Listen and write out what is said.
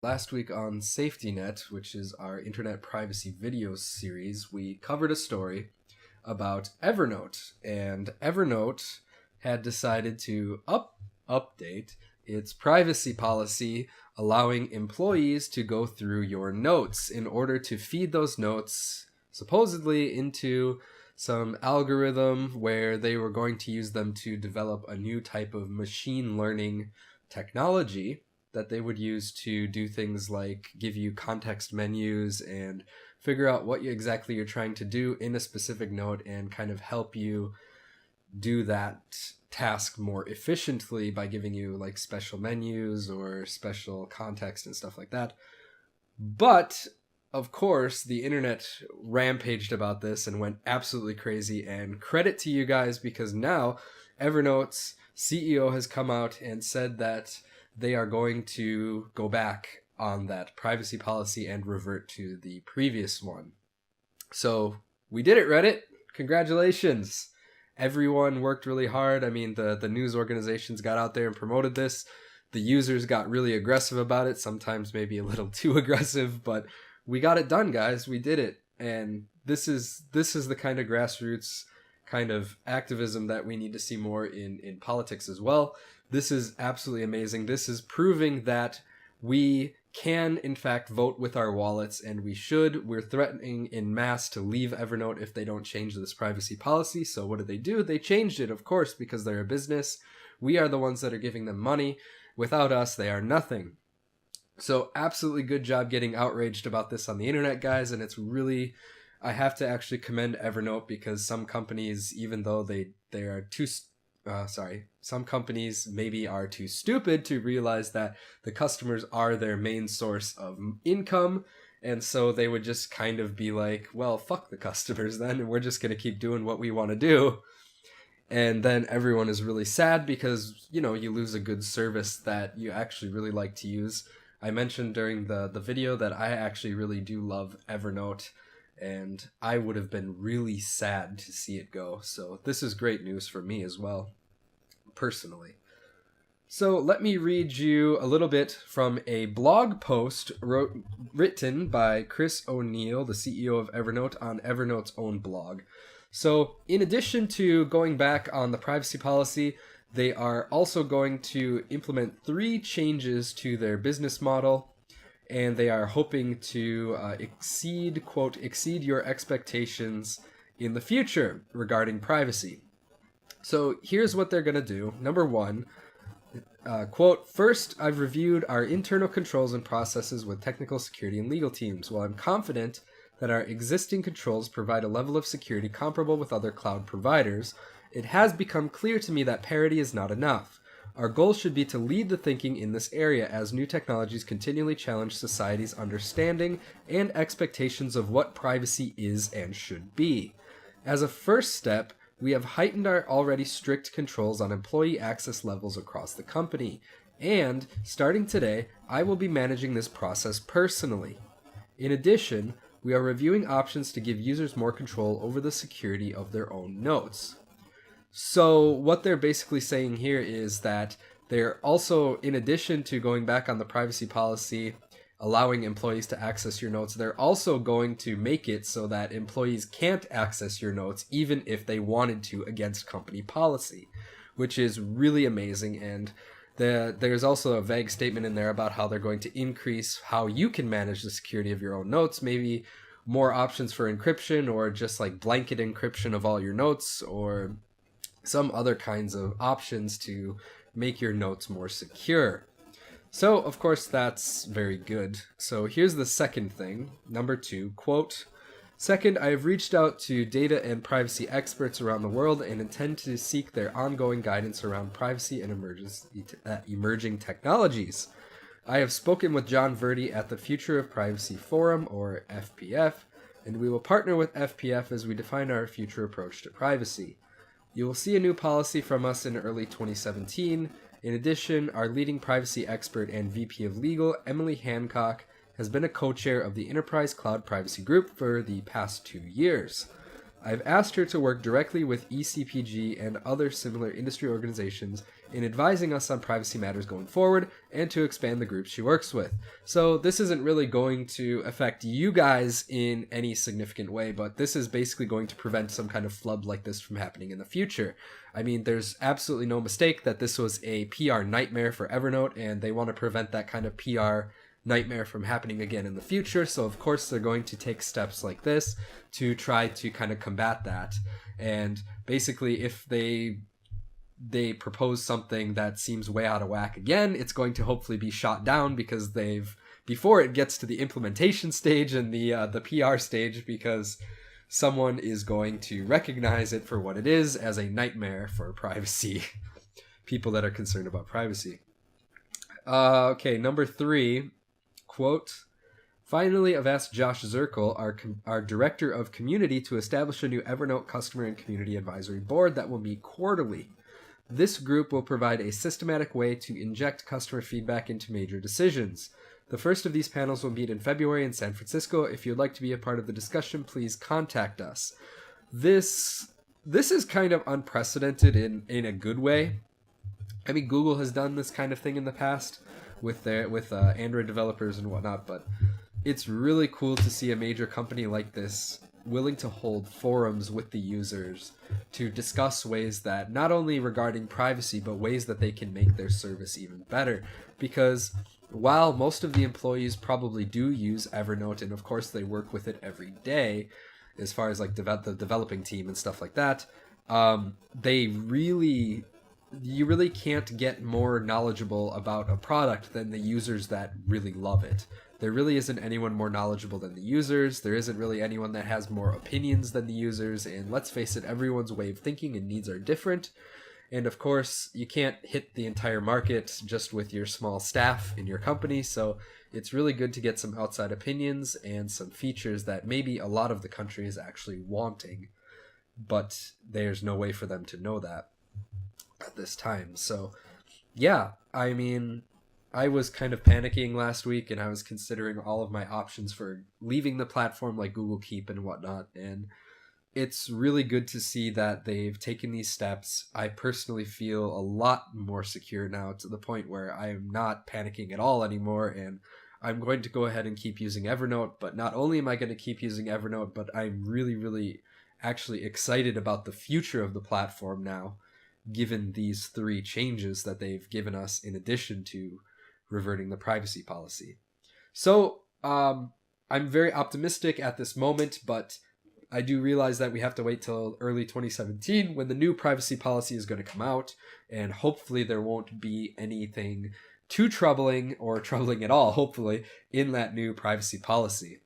Last week on Safety Net, which is our internet privacy video series, we covered a story about Evernote, and Evernote had decided to update its privacy policy, allowing employees to go through your notes in order to feed those notes supposedly into some algorithm where they were going to use them to develop a new type of machine learning technology that they would use to do things like give you context menus and figure out what exactly you're trying to do in a specific note and kind of help you do that task more efficiently by giving you like special menus or special context and stuff like that. But of course, the internet rampaged about this and went absolutely crazy, and credit to you guys because now Evernote's CEO has come out and said that they are going to go back on that privacy policy and revert to the previous one. So we did it, Reddit. Congratulations. Everyone worked really hard. I mean, the news organizations got out there and promoted this. The users got really aggressive about it, sometimes maybe a little too aggressive, but we got it done, guys. We did it. And this is the kind of grassroots kind of activism that we need to see more in politics as well. This is absolutely amazing. This is proving that we can, in fact, vote with our wallets, and we should. We're threatening in mass to leave Evernote if they don't change this privacy policy. So what do? They changed it, of course, because they're a business. We are the ones that are giving them money. Without us, they are nothing. So absolutely good job getting outraged about this on the internet, guys, and it's really... I have to actually commend Evernote because some companies, even though they are too... some companies maybe are too stupid to realize that the customers are their main source of income, and so they would just kind of be like, well, fuck the customers then, and we're just going to keep doing what we want to do. And then everyone is really sad because, you lose a good service that you actually really like to use. I mentioned during the video that I actually really do love Evernote, and I would have been really sad to see it go. So this is great news for me as well, personally. So let me read you a little bit from a blog post written by Chris O'Neill, the CEO of Evernote, on Evernote's own blog. So in addition to going back on the privacy policy, they are also going to implement 3 changes to their business model, and they are hoping to exceed your expectations in the future regarding privacy. So here's what they're going to do. Number 1, quote, "First, I've reviewed our internal controls and processes with technical security and legal teams. While I'm confident that our existing controls provide a level of security comparable with other cloud providers, it has become clear to me that parity is not enough. Our goal should be to lead the thinking in this area as new technologies continually challenge society's understanding and expectations of what privacy is and should be. As a first step, we have heightened our already strict controls on employee access levels across the company, and, starting today, I will be managing this process personally. In addition, we are reviewing options to give users more control over the security of their own notes." So what they're basically saying here is that they're also, in addition to going back on the privacy policy, allowing employees to access your notes, they're also going to make it so that employees can't access your notes even if they wanted to against company policy, which is really amazing. And there's also a vague statement in there about how they're going to increase how you can manage the security of your own notes, maybe more options for encryption or just like blanket encryption of all your notes or some other kinds of options to make your notes more secure. So, of course, that's very good. So here's the second thing. Number 2, quote, "Second, I have reached out to data and privacy experts around the world and intend to seek their ongoing guidance around privacy and emerging technologies. I have spoken with John Verdi at the Future of Privacy Forum, or FPF, and we will partner with FPF as we define our future approach to privacy. You will see a new policy from us in early 2017. In addition, our leading privacy expert and VP of Legal, Emily Hancock, has been a co-chair of the Enterprise Cloud Privacy Group for the past 2 years. I've asked her to work directly with ECPG and other similar industry organizations in advising us on privacy matters going forward and to expand the groups she works with. So this isn't really going to affect you guys in any significant way, but this is basically going to prevent some kind of flub like this from happening in the future. I mean, there's absolutely no mistake that this was a PR nightmare for Evernote, and they want to prevent that kind of PR nightmare from happening again in the future. So of course they're going to take steps like this to try to kind of combat that. And basically, if they propose something that seems way out of whack again, it's going to hopefully be shot down, because before it gets to the implementation stage and the PR stage, because someone is going to recognize it for what it is, as a nightmare for privacy. People that are concerned about privacy. Okay, number 3, quote, "Finally, I've asked Josh Zirkle, our director of community, to establish a new Evernote customer and community advisory board that will meet quarterly. This group will provide a systematic way to inject customer feedback into major decisions. The first of these panels will meet in February in San Francisco. If you'd like to be a part of the discussion, please contact us." This is kind of unprecedented in a good way. I mean, Google has done this kind of thing in the past with Android developers and whatnot, but it's really cool to see a major company like this willing to hold forums with the users to discuss ways that, not only regarding privacy, but ways that they can make their service even better. Because while most of the employees probably do use Evernote, and of course they work with it every day, as far as like the developing team and stuff like that, you really can't get more knowledgeable about a product than the users that really love it. There really isn't anyone more knowledgeable than the users. There isn't really anyone that has more opinions than the users. And let's face it, everyone's way of thinking and needs are different. And of course, you can't hit the entire market just with your small staff in your company. So it's really good to get some outside opinions and some features that maybe a lot of the country is actually wanting, but there's no way for them to know that at this time. So yeah, I mean, I was kind of panicking last week, and I was considering all of my options for leaving the platform, like Google Keep and whatnot, and it's really good to see that they've taken these steps. I personally feel a lot more secure now, to the point where I am not panicking at all anymore, and I'm going to go ahead and keep using Evernote. But not only am I going to keep using Evernote, but I'm really, really actually excited about the future of the platform now, given these 3 changes that they've given us in addition to reverting the privacy policy. So I'm very optimistic at this moment, but I do realize that we have to wait till early 2017 when the new privacy policy is going to come out, and hopefully there won't be anything too troubling, or troubling at all, hopefully, in that new privacy policy.